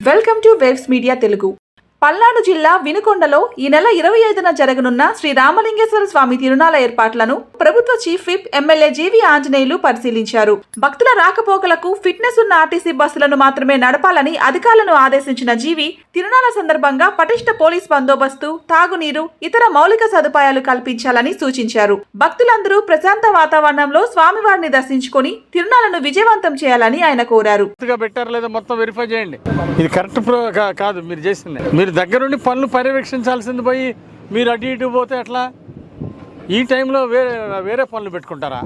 Welcome to waves media Telugu. Palnadu జిల్లా వినుకొండలో ఈ నెల 25న జరగనున్న శ్రీ రామలింగేశ్వర స్వామి తిరునాళ్ల ఏర్పాట్లను ప్రభుత్వ చీఫ్ విప్ ఎమ్మెల్యే జీవి ఆంజనేయులు పరిశీలించారు. భక్తుల రాకపోకలకు ఫిట్నెస్ ఉన్న ఆర్టీసీ బస్సులను మాత్రమే నడపాలని అధికారులను ఆదేశించిన జీవి తిరునాళ్ల సందర్భంగా పటిష్ట పోలీస్ బందోబస్తు, తాగునీరు, ఇతర మౌలిక సదుపాయాలు కల్పించాలని సూచించారు. భక్తులందరూ ప్రశాంత వాతావరణంలో స్వామివారిని దర్శించుకుని తిరునాళ్లను విజయవంతం చేయాలని ఆయన కోరారు. దగ్గరుండి పనులు పర్యవేక్షించాల్సింది పోయి మీరు అటు ఇటు పోతే ఎట్లా? ఈ టైంలో వేరే పనులు పెట్టుకుంటారా?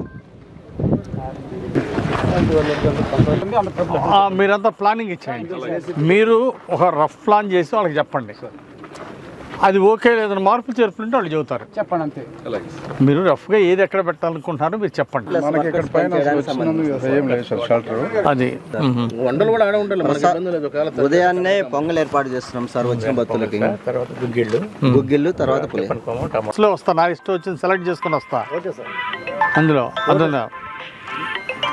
మీరంతా ప్లానింగ్ ఇచ్చేయండి. మీరు ఒక రఫ్ ప్లాన్ చేసి వాళ్ళకి చెప్పండి. అది ఓకే లేదని మార్పులు చేర్పులు ఉంటే వాళ్ళు చెబుతారు. చెప్పండి అంతే. మీరు రఫ్గా ఏది ఎక్కడ పెట్టాలనుకుంటున్నారో మీరు చెప్పండి. అది ఉదయాన్నే పొంగల్ ఏర్పాటు చేస్తున్నాం సార్. వచ్చిన భక్తులకి గుగ్గిళ్ళు తర్వాత బస్సులో వస్తా, నా ఇష్టం వచ్చింది సెలెక్ట్ చేసుకుని వస్తా. అందులో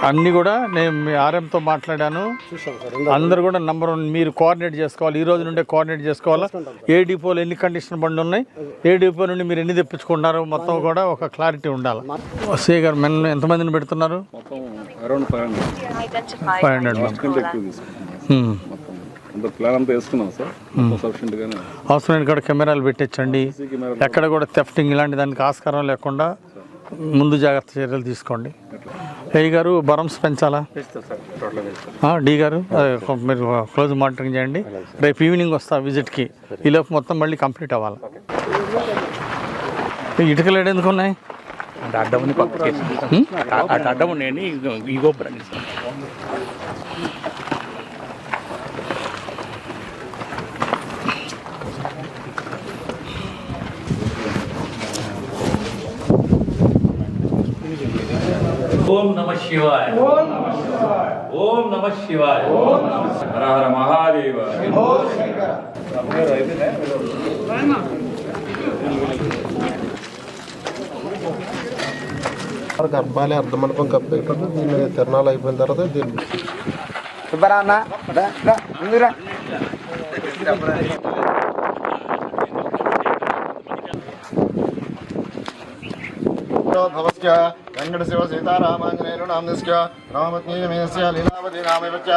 అన్నీ కూడా నేను మీ ఆర్ఎంతో మాట్లాడాను. అందరు కూడా నంబర్ 1 మీరు కోఆర్డినేట్ చేసుకోవాలి. ఈ రోజు నుండే కోఆర్డినేట్ చేసుకోవాలా. ఏ డిపోలో ఎన్ని కండిషన్ బండ్లు ఉన్నాయి, ఏ డిపో నుండి మీరు ఎన్ని తెప్పించుకున్నారు, మొత్తం కూడా ఒక క్లారిటీ ఉండాలి. సే గారు మెన్ ఎంతమందిని పెడుతున్నారు? 500 అవసరమైన కూడా కెమెరాలు పెట్టించండి. ఎక్కడ కూడా థెఫ్టింగ్ ఇలాంటి దానికి ఆస్కారం లేకుండా ముందు జాగ్రత్త చర్యలు తీసుకోండి. ఏ గారు బరమ్స్ పెంచాలా? డి గారు మీరు క్లోజ్ మానిటరింగ్ చేయండి. రేపు ఈవినింగ్ వస్తా విజిట్కి. ఈలోపు మొత్తం మళ్ళీ కంప్లీట్ అవ్వాలి. ఇటుకలు ఎందుకు ఉన్నాయి? అడ్డం అడ్డం ఉన్నాయని ఇగో ఓం నమ శివాయ. ఓం నమ శివాయ. ఓం నమ శివాయ. హర హర మహాదేవ. గర్భాలే అర్ధమండపం కప్పేటప్పుడు దీని మీద తిరణాలు అయిపోయిన తర్వాత దీన్ని భవస్య వెంకట శివ సీతారామాంజనేయులు నామస్య రామపత్నీయమేస్య లీలావతి నామేవచ